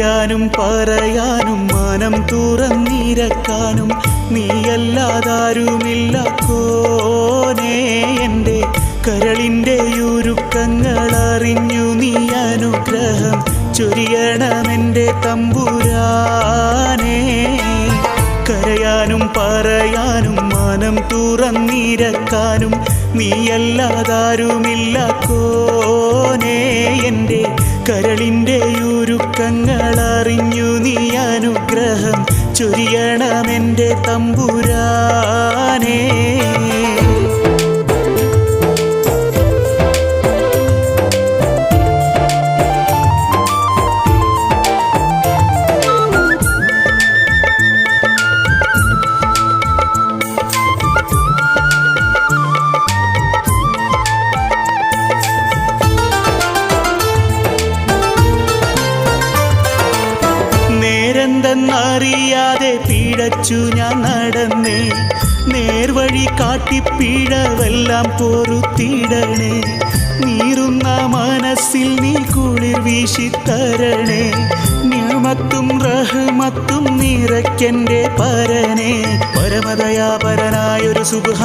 കരയാനും പറയാനും മനം തുറന്നിരക്കാനും നീയല്ലാതാരുമില്ല കോനേ. എൻ്റെ കരളിൻ്റെ ഉരുക്കങ്ങൾ അറിഞ്ഞു നീ അനുഗ്രഹം ചൊരിയണമെൻ്റെ തമ്പുരാനേ. കരയാനും പറയാനും മനം തുറന്നിരക്കാനും നീയല്ലാതാരുമില്ല കോനേ. എൻ്റെ കരളിൻ്റെ ഉരുക്കങ്ങൾ അറിഞ്ഞു നീ അനുഗ്രഹം ചൊരിയണമെൻ്റെ തമ്പുരാനേ. നേരെന്തെന്നറിയാതെ പിഴച്ചു ഞാൻ നടന്നേ. നേർവഴി കാട്ടി പിഴവെല്ലാം പൊറുത്തിടണേ. നീറുന്ന മനസ്സിൽ നീ കുളിർ വീശിത്തരണേ. നിഅമത്തും റഹ്മത്തും നിറയ്ക്കെൻ്റെ പരനേ. പരമദയാപരനായൊരു സുബ്ഹാനല്ലാഹ്